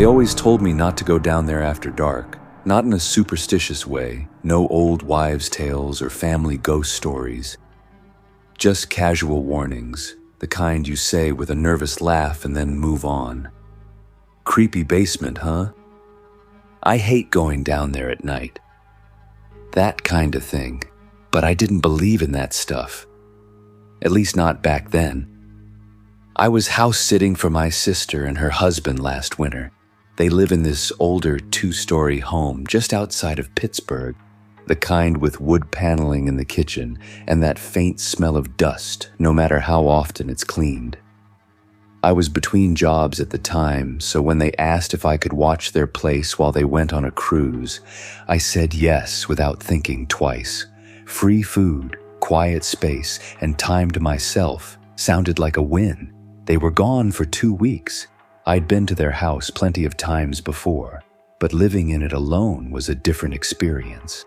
They always told me not to go down there after dark, not in a superstitious way, no old wives' tales or family ghost stories. Just casual warnings, the kind you say with a nervous laugh and then move on. Creepy basement, huh? I hate going down there at night. That kind of thing, but I didn't believe in that stuff. At least not back then. I was house sitting for my sister and her husband last winter. They live in this older 2-story home just outside of Pittsburgh, the kind with wood paneling in the kitchen and that faint smell of dust no matter how often it's cleaned. I was between jobs at the time, so when they asked if I could watch their place while they went on a cruise, I said yes without thinking twice. Free food, quiet space, and time to myself sounded like a win. They were gone for 2 weeks. I'd been to their house plenty of times before, but living in it alone was a different experience.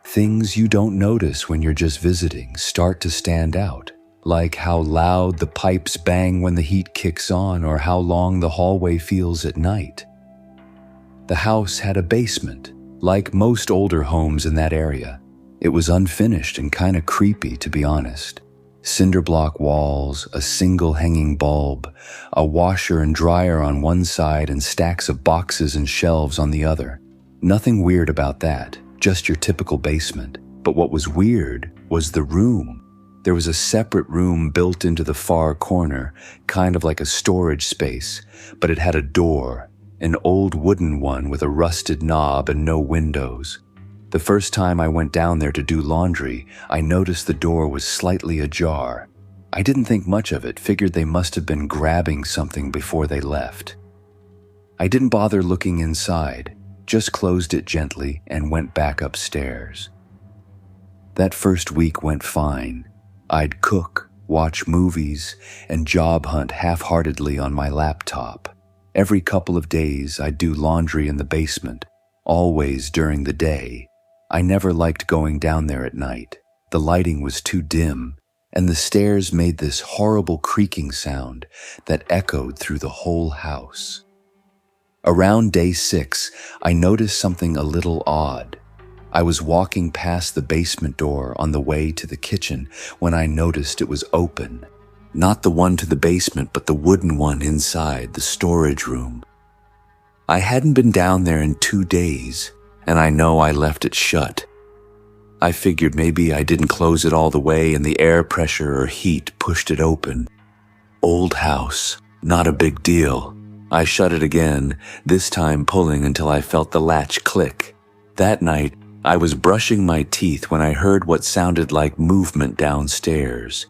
Things you don't notice when you're just visiting start to stand out, like how loud the pipes bang when the heat kicks on or how long the hallway feels at night. The house had a basement, like most older homes in that area. It was unfinished and kind of creepy, to be honest. Cinder block walls, a single hanging bulb, a washer and dryer on one side and stacks of boxes and shelves on the other. Nothing weird about that, just your typical basement. But what was weird was the room. There was a separate room built into the far corner, kind of like a storage space, but it had a door, an old wooden one with a rusted knob and no windows. The first time I went down there to do laundry, I noticed the door was slightly ajar. I didn't think much of it, figured they must have been grabbing something before they left. I didn't bother looking inside, just closed it gently and went back upstairs. That first week went fine. I'd cook, watch movies, and job hunt half-heartedly on my laptop. Every couple of days, I'd do laundry in the basement, always during the day. I never liked going down there at night. The lighting was too dim, and the stairs made this horrible creaking sound that echoed through the whole house. Around day 6, I noticed something a little odd. I was walking past the basement door on the way to the kitchen when I noticed it was open. Not the one to the basement, but the wooden one inside, the storage room. I hadn't been down there in 2 days, and I know I left it shut. I figured maybe I didn't close it all the way and the air pressure or heat pushed it open. Old house, not a big deal. I shut it again, this time pulling until I felt the latch click. That night, I was brushing my teeth when I heard what sounded like movement downstairs.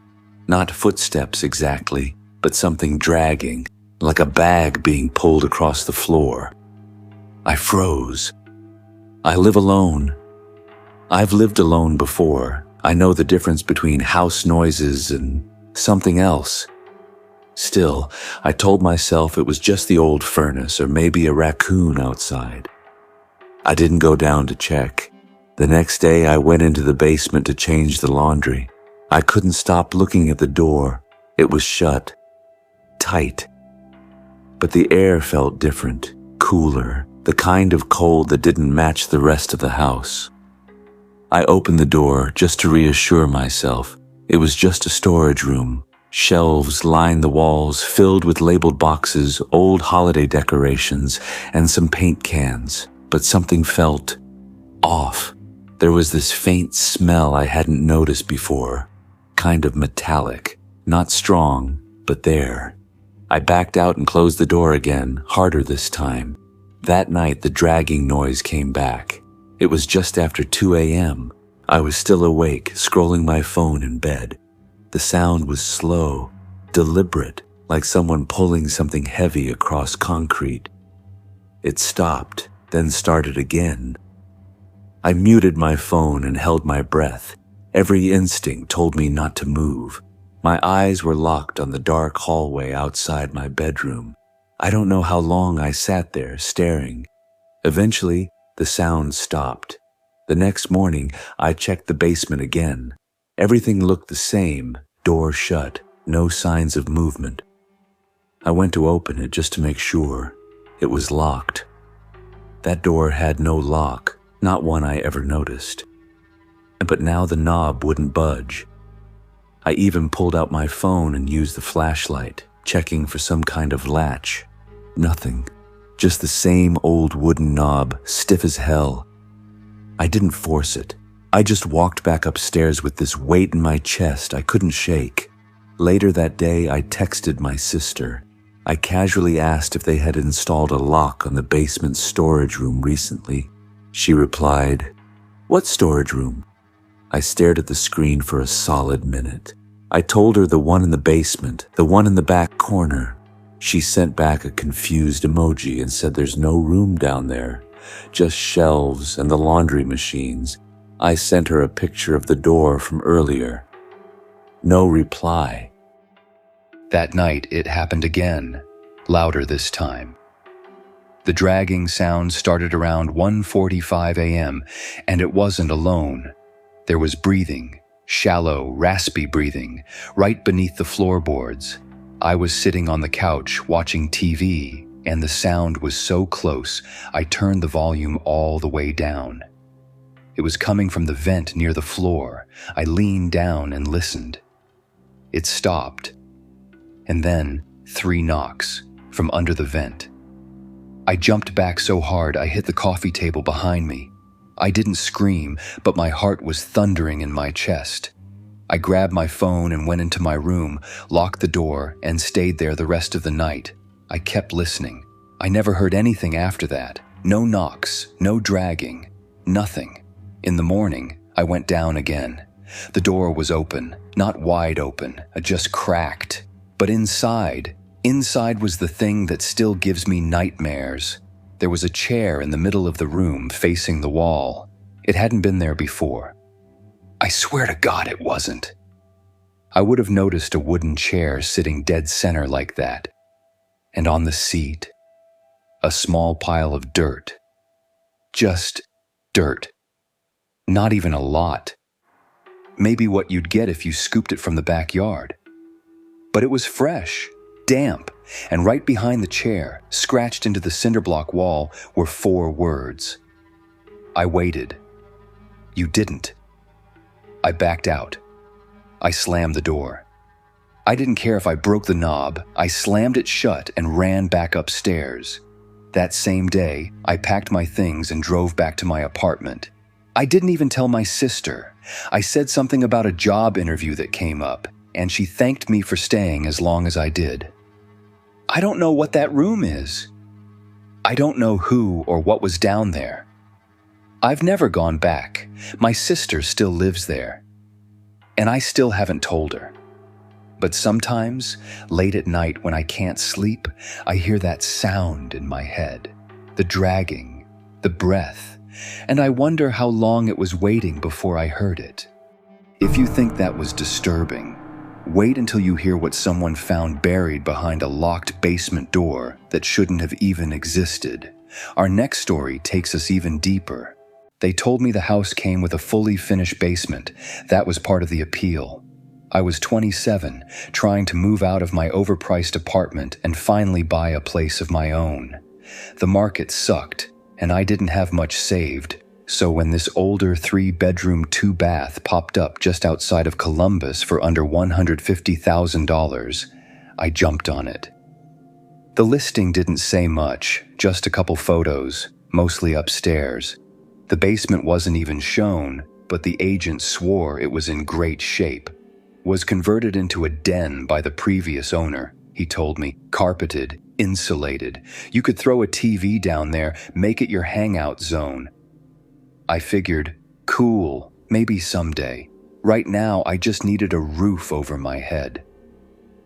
Not footsteps exactly, but something dragging, like a bag being pulled across the floor. I froze. I live alone. I've lived alone before. I know the difference between house noises and something else. Still, I told myself it was just the old furnace or maybe a raccoon outside. I didn't go down to check. The next day, I went into the basement to change the laundry. I couldn't stop looking at the door. It was shut. Tight. But the air felt different, cooler, the kind of cold that didn't match the rest of the house. I opened the door just to reassure myself. It was just a storage room. Shelves lined the walls, filled with labeled boxes, old holiday decorations, and some paint cans. But something felt off. There was this faint smell I hadn't noticed before, kind of metallic, not strong, but there. I backed out and closed the door again, harder this time. That night, the dragging noise came back. It was just after 2 a.m. I was still awake, scrolling my phone in bed. The sound was slow, deliberate, like someone pulling something heavy across concrete. It stopped, then started again. I muted my phone and held my breath. Every instinct told me not to move. My eyes were locked on the dark hallway outside my bedroom. I don't know how long I sat there, staring. Eventually, the sound stopped. The next morning, I checked the basement again. Everything looked the same, door shut, no signs of movement. I went to open it just to make sure. It was locked. That door had no lock, not one I ever noticed. But now the knob wouldn't budge. I even pulled out my phone and used the flashlight, checking for some kind of latch. Nothing. Just the same old wooden knob, stiff as hell. I didn't force it. I just walked back upstairs with this weight in my chest I couldn't shake. Later that day, I texted my sister. I casually asked if they had installed a lock on the basement storage room recently. She replied, "What storage room?" I stared at the screen for a solid minute. I told her the one in the basement, the one in the back corner. She sent back a confused emoji and said there's no room down there, just shelves and the laundry machines. I sent her a picture of the door from earlier. No reply. That night, it happened again, louder this time. The dragging sound started around 1:45 a.m., and it wasn't alone. There was breathing, shallow, raspy breathing, right beneath the floorboards. I was sitting on the couch watching TV, and the sound was so close, I turned the volume all the way down. It was coming from the vent near the floor. I leaned down and listened. It stopped. And then 3 knocks from under the vent. I jumped back so hard I hit the coffee table behind me. I didn't scream, but my heart was thundering in my chest. I grabbed my phone and went into my room, locked the door, and stayed there the rest of the night. I kept listening. I never heard anything after that. No knocks, no dragging, nothing. In the morning, I went down again. The door was open, not wide open, just cracked. But inside was the thing that still gives me nightmares. There was a chair in the middle of the room facing the wall. It hadn't been there before. I swear to God it wasn't. I would have noticed a wooden chair sitting dead center like that. And on the seat, a small pile of dirt. Just dirt. Not even a lot. Maybe what you'd get if you scooped it from the backyard. But it was fresh, damp, and right behind the chair, scratched into the cinder block wall, were 4 words. I waited. You didn't. I backed out. I slammed the door. I didn't care if I broke the knob. I slammed it shut and ran back upstairs. That same day, I packed my things and drove back to my apartment. I didn't even tell my sister. I said something about a job interview that came up, and she thanked me for staying as long as I did. I don't know what that room is. I don't know who or what was down there. I've never gone back. My sister still lives there. And I still haven't told her. But sometimes, late at night when I can't sleep, I hear that sound in my head. The dragging, the breath, and I wonder how long it was waiting before I heard it. If you think that was disturbing, wait until you hear what someone found buried behind a locked basement door that shouldn't have even existed. Our next story takes us even deeper. They told me the house came with a fully finished basement. That was part of the appeal. I was 27, trying to move out of my overpriced apartment and finally buy a place of my own. The market sucked, and I didn't have much saved. So when this older 3-bedroom, 2-bath popped up just outside of Columbus for under $150,000, I jumped on it. The listing didn't say much, just a couple photos, mostly upstairs. The basement wasn't even shown, but the agent swore it was in great shape. Was converted into a den by the previous owner, he told me, carpeted, insulated. You could throw a TV down there, make it your hangout zone. I figured, cool, maybe someday. Right now, I just needed a roof over my head.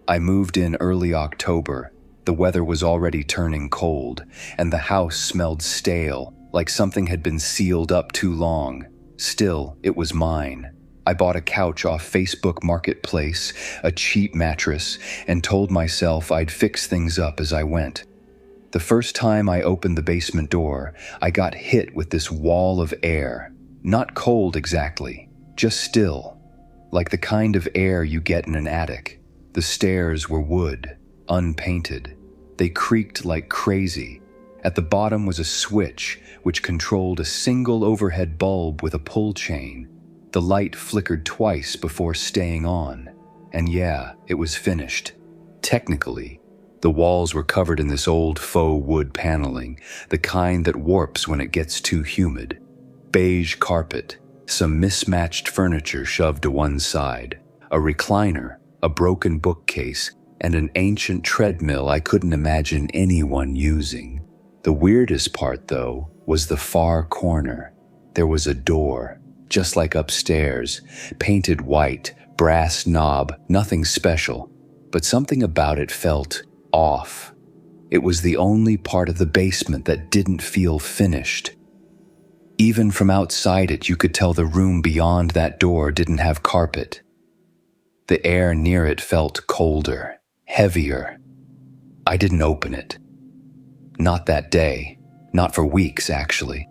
I moved in early October. The weather was already turning cold, and the house smelled stale, like something had been sealed up too long. Still, it was mine. I bought a couch off Facebook Marketplace, a cheap mattress, and told myself I'd fix things up as I went. The first time I opened the basement door, I got hit with this wall of air. Not cold exactly, just still, like the kind of air you get in an attic. The stairs were wood, unpainted. They creaked like crazy. At the bottom was a switch which controlled a single overhead bulb with a pull chain. The light flickered twice before staying on. And yeah, it was finished. Technically, the walls were covered in this old faux wood paneling, the kind that warps when it gets too humid. Beige carpet, some mismatched furniture shoved to one side, a recliner, a broken bookcase, and an ancient treadmill I couldn't imagine anyone using. The weirdest part, though, was the far corner. There was a door, just like upstairs, painted white, brass knob, nothing special, but something about it felt off. It was the only part of the basement that didn't feel finished. Even from outside it, you could tell the room beyond that door didn't have carpet. The air near it felt colder, heavier. I didn't open it. Not that day. Not for weeks, actually.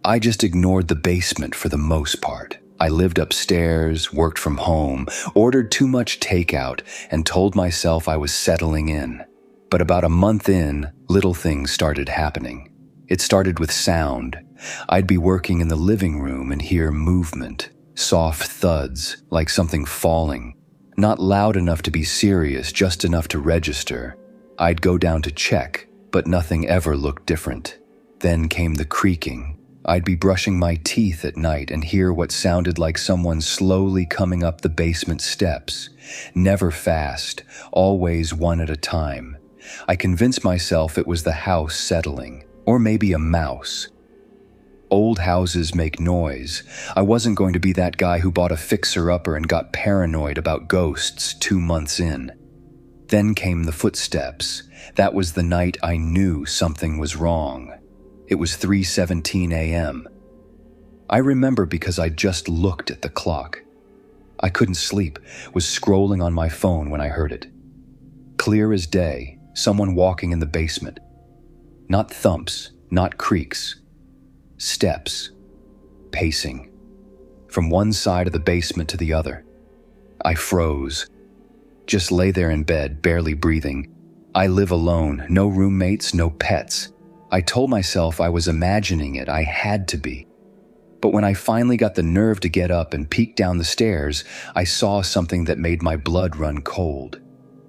I just ignored the basement for the most part. I lived upstairs, worked from home, ordered too much takeout, and told myself I was settling in. But about a month in, little things started happening. It started with sound. I'd be working in the living room and hear movement, soft thuds, like something falling. Not loud enough to be serious, just enough to register. I'd go down to check, but nothing ever looked different. Then came the creaking. I'd be brushing my teeth at night and hear what sounded like someone slowly coming up the basement steps. Never fast, always one at a time. I convinced myself it was the house settling, or maybe a mouse. Old houses make noise. I wasn't going to be that guy who bought a fixer-upper and got paranoid about ghosts 2 months in. Then came the footsteps. That was the night I knew something was wrong. It was 3:17 a.m. I remember because I just looked at the clock. I couldn't sleep, was scrolling on my phone when I heard it. Clear as day, someone walking in the basement. Not thumps, not creaks. Steps. Pacing. From one side of the basement to the other. I froze. Just lay there in bed, barely breathing. I live alone, no roommates, no pets. I told myself I was imagining it, I had to be. But when I finally got the nerve to get up and peek down the stairs, I saw something that made my blood run cold.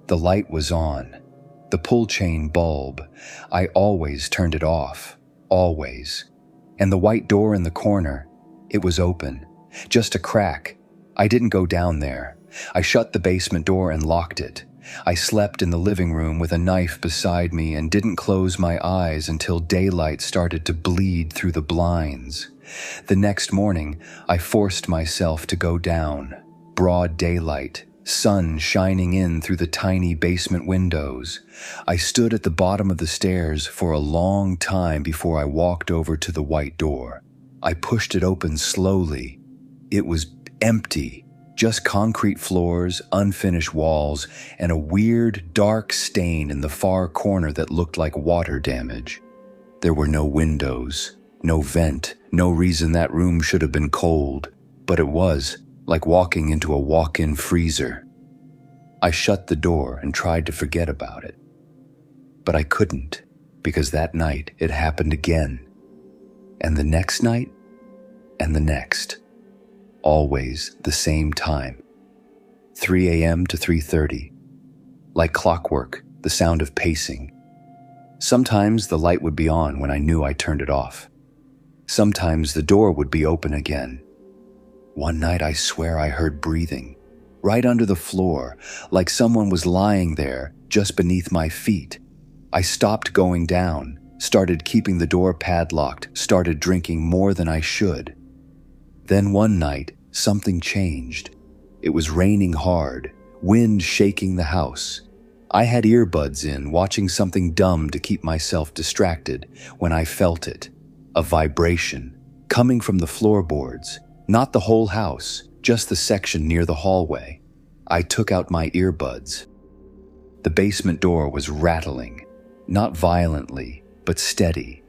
The light was on. The pull chain bulb. I always turned it off. Always. And the white door in the corner, it was open. Just a crack. I didn't go down there. I shut the basement door and locked it. I slept in the living room with a knife beside me and didn't close my eyes until daylight started to bleed through the blinds. The next morning, I forced myself to go down. Broad daylight, sun shining in through the tiny basement windows. I stood at the bottom of the stairs for a long time before I walked over to the white door. I pushed it open slowly. It was empty. Just concrete floors, unfinished walls, and a weird, dark stain in the far corner that looked like water damage. There were no windows, no vent, no reason that room should have been cold, but it was, like walking into a walk-in freezer. I shut the door and tried to forget about it. But I couldn't, because that night it happened again. And the next night, and the next. Always the same time. 3 a.m. to 3:30. Like clockwork, the sound of pacing. Sometimes the light would be on when I knew I turned it off. Sometimes the door would be open again. One night I swear I heard breathing, right under the floor, like someone was lying there just beneath my feet. I stopped going down, started keeping the door padlocked, started drinking more than I should. Then one night, something changed. It was raining hard, wind shaking the house. I had earbuds in, watching something dumb to keep myself distracted, when I felt it. A vibration, coming from the floorboards. Not the whole house, just the section near the hallway. I took out my earbuds. The basement door was rattling, not violently, but steady.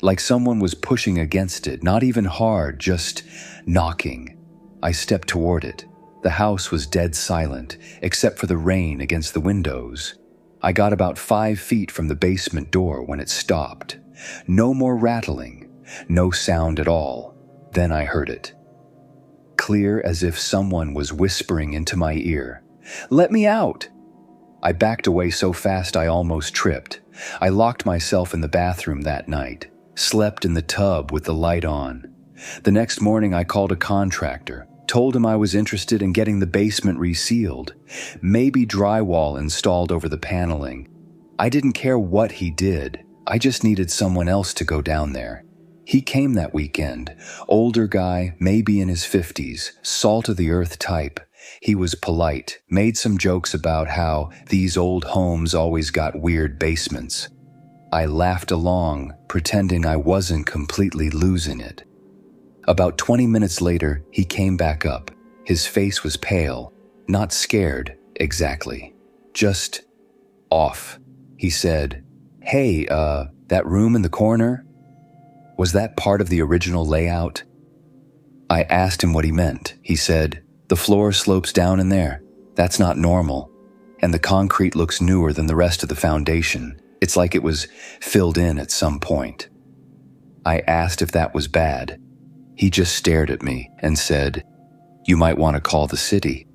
Like someone was pushing against it, not even hard, just knocking. I stepped toward it. The house was dead silent, except for the rain against the windows. I got about 5 feet from the basement door when it stopped. No more rattling, no sound at all. Then I heard it. Clear as if someone was whispering into my ear. "Let me out!" I backed away so fast I almost tripped. I locked myself in the bathroom that night, slept in the tub with the light on. The next morning I called a contractor, told him I was interested in getting the basement resealed, maybe drywall installed over the paneling. I didn't care what he did, I just needed someone else to go down there. He came that weekend, older guy, maybe in his 50s, salt-of-the-earth type. He was polite, made some jokes about how these old homes always got weird basements. I laughed along, pretending I wasn't completely losing it. About 20 minutes later, he came back up. His face was pale, not scared, exactly. Just off. He said, "Hey, that room in the corner? Was that part of the original layout?" I asked him what he meant. He said, "The floor slopes down in there. That's not normal. And the concrete looks newer than the rest of the foundation. It's like it was filled in at some point." I asked if that was bad. He just stared at me and said, "You might want to call the city."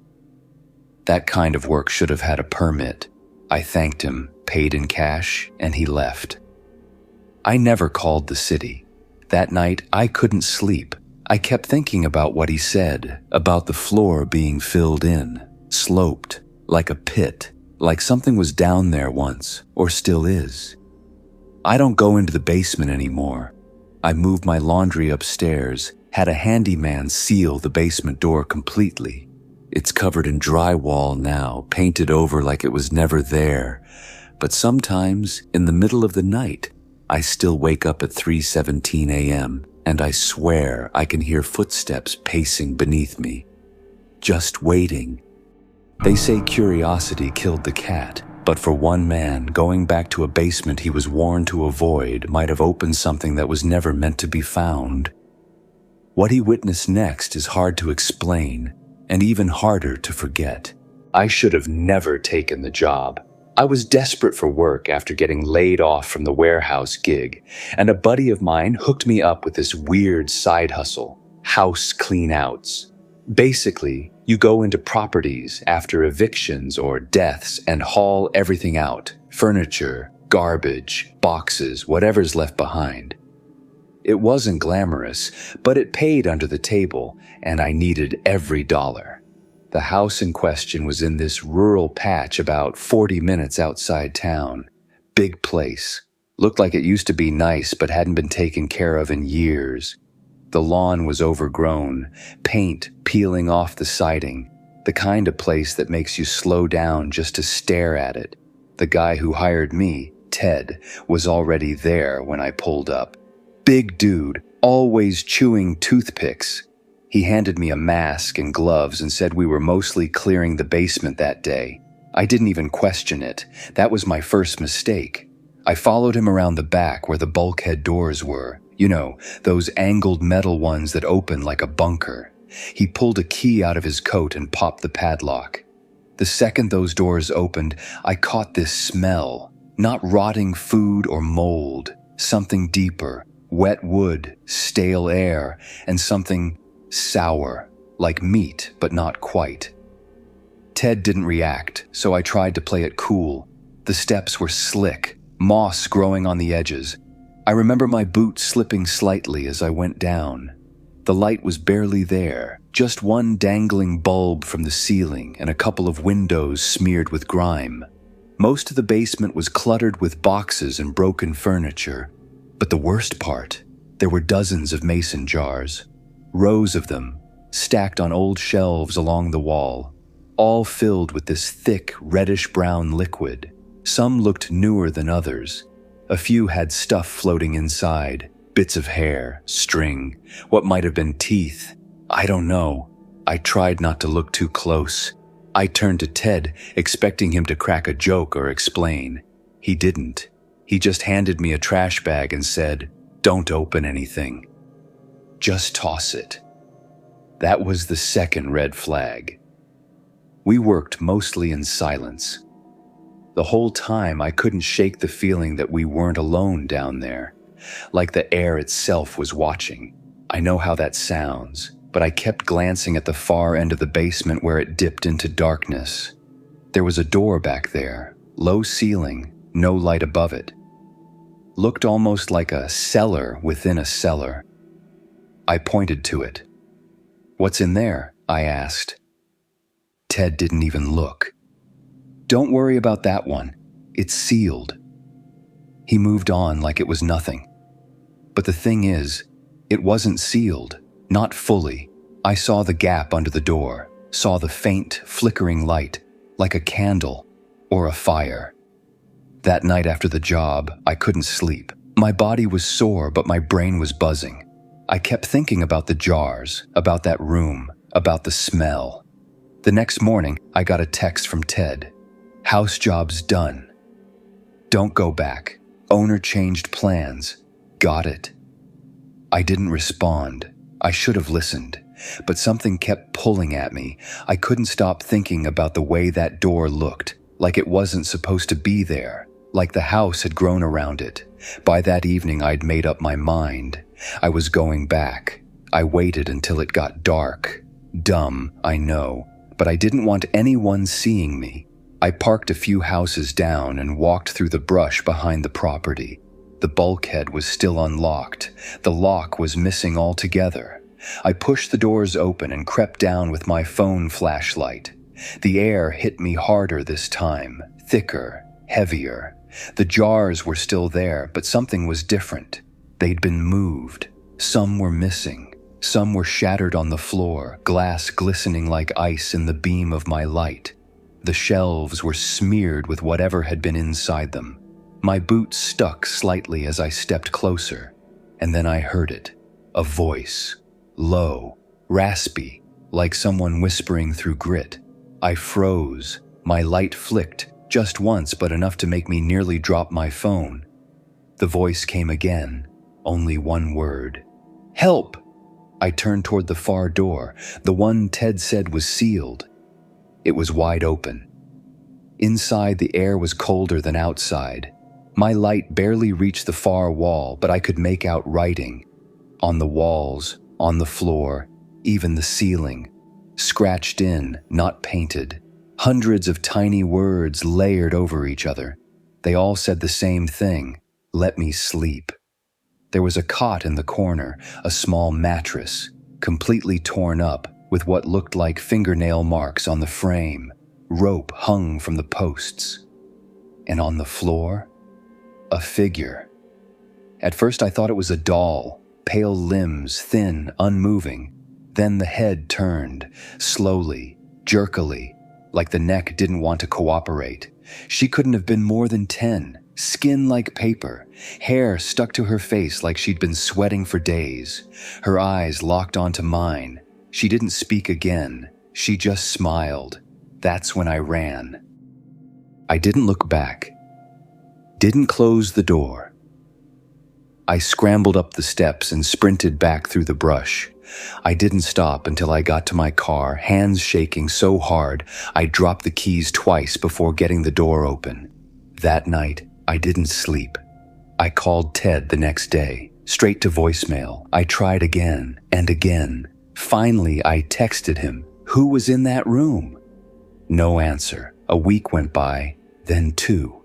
That kind of work should have had a permit. I thanked him, paid in cash, and he left. I never called the city. That night, I couldn't sleep. I kept thinking about what he said, about the floor being filled in, sloped, like a pit, like something was down there once, or still is. I don't go into the basement anymore. I moved my laundry upstairs, had a handyman seal the basement door completely. It's covered in drywall now, painted over like it was never there. But sometimes, in the middle of the night, I still wake up at 3:17 a.m., and I swear I can hear footsteps pacing beneath me. Just waiting. They say curiosity killed the cat, but for one man, going back to a basement he was warned to avoid might have opened something that was never meant to be found. What he witnessed next is hard to explain, and even harder to forget. I should have never taken the job. I was desperate for work after getting laid off from the warehouse gig, and a buddy of mine hooked me up with this weird side hustle, house clean-outs. Basically, you go into properties after evictions or deaths and haul everything out, furniture, garbage, boxes, whatever's left behind. It wasn't glamorous, but it paid under the table, and I needed every dollar. The house in question was in this rural patch about 40 minutes outside town. Big place. Looked like it used to be nice but hadn't been taken care of in years. The lawn was overgrown, paint peeling off the siding, the kind of place that makes you slow down just to stare at it. The guy who hired me, Ted, was already there when I pulled up. Big dude, always chewing toothpicks. He handed me a mask and gloves and said we were mostly clearing the basement that day. I didn't even question it. That was my first mistake. I followed him around the back where the bulkhead doors were. You know, those angled metal ones that open like a bunker. He pulled a key out of his coat and popped the padlock. The second those doors opened, I caught this smell. Not rotting food or mold. Something deeper. Wet wood, stale air, and something sour, like meat, but not quite. Ted didn't react, so I tried to play it cool. The steps were slick, moss growing on the edges. I remember my boot slipping slightly as I went down. The light was barely there, just one dangling bulb from the ceiling and a couple of windows smeared with grime. Most of the basement was cluttered with boxes and broken furniture. But the worst part, there were dozens of mason jars. Rows of them, stacked on old shelves along the wall, all filled with this thick, reddish-brown liquid. Some looked newer than others. A few had stuff floating inside, bits of hair, string, what might have been teeth. I don't know. I tried not to look too close. I turned to Ted, expecting him to crack a joke or explain. He didn't. He just handed me a trash bag and said, "Don't open anything. Just toss it." That was the second red flag. We worked mostly in silence. The whole time I couldn't shake the feeling that we weren't alone down there, like the air itself was watching. I know how that sounds, but I kept glancing at the far end of the basement where it dipped into darkness. There was a door back there, low ceiling, no light above it. Looked almost like a cellar within a cellar. I pointed to it. "What's in there?" I asked. Ted didn't even look. "Don't worry about that one. It's sealed." He moved on like it was nothing. But the thing is, it wasn't sealed, not fully. I saw the gap under the door, saw the faint, flickering light, like a candle or a fire. That night after the job, I couldn't sleep. My body was sore, but my brain was buzzing. I kept thinking about the jars, about that room, about the smell. The next morning, I got a text from Ted. "House job's done. Don't go back. Owner changed plans. Got it." I didn't respond. I should have listened, but something kept pulling at me. I couldn't stop thinking about the way that door looked, like it wasn't supposed to be there, like the house had grown around it. By that evening, I'd made up my mind. I was going back. I waited until it got dark. Dumb, I know, but I didn't want anyone seeing me. I parked a few houses down and walked through the brush behind the property. The bulkhead was still unlocked. The lock was missing altogether. I pushed the doors open and crept down with my phone flashlight. The air hit me harder this time, thicker, heavier. The jars were still there, but something was different. They'd been moved. Some were missing. Some were shattered on the floor, glass glistening like ice in the beam of my light. The shelves were smeared with whatever had been inside them. My boot stuck slightly as I stepped closer, and then I heard it. A voice. Low, raspy, like someone whispering through grit. I froze. My light flicked, just once but enough to make me nearly drop my phone. The voice came again, only one word. "Help!" I turned toward the far door, the one Ted said was sealed. It was wide open. Inside, the air was colder than outside. My light barely reached the far wall, but I could make out writing. On the walls, on the floor, even the ceiling. Scratched in, not painted. Hundreds of tiny words layered over each other. They all said the same thing: "Let me sleep." There was a cot in the corner, a small mattress, completely torn up, with what looked like fingernail marks on the frame. Rope hung from the posts. And on the floor, a figure. At first I thought it was a doll, pale limbs, thin, unmoving. Then the head turned, slowly, jerkily, like the neck didn't want to cooperate. She couldn't have been more than 10, skin like paper, hair stuck to her face like she'd been sweating for days. Her eyes locked onto mine. She didn't speak again. She just smiled. That's when I ran. I didn't look back. Didn't close the door. I scrambled up the steps and sprinted back through the brush. I didn't stop until I got to my car, hands shaking so hard I dropped the keys twice before getting the door open. That night, I didn't sleep. I called Ted the next day, straight to voicemail. I tried again and again. Finally, I texted him, "Who was in that room?" No answer. A week went by, then 2.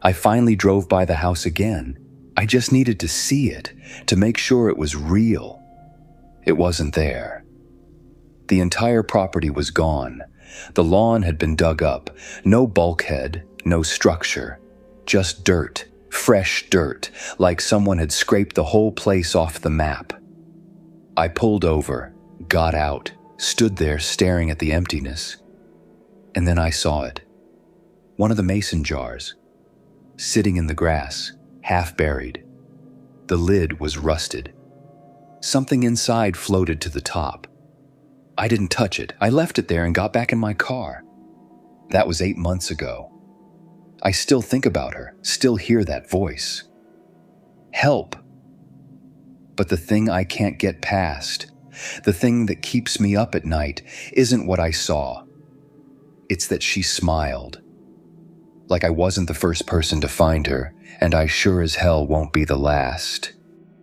I finally drove by the house again. I just needed to see it, to make sure it was real. It wasn't there. The entire property was gone. The lawn had been dug up. No bulkhead, no structure. Just dirt, fresh dirt, like someone had scraped the whole place off the map. I pulled over, got out, stood there staring at the emptiness. And then I saw it. One of the mason jars, sitting in the grass, half buried. The lid was rusted. Something inside floated to the top. I didn't touch it. I left it there and got back in my car. That was 8 months ago. I still think about her, still hear that voice. Help! But the thing I can't get past, the thing that keeps me up at night, isn't what I saw. It's that she smiled. like I wasn't the first person to find her, and I sure as hell won't be the last.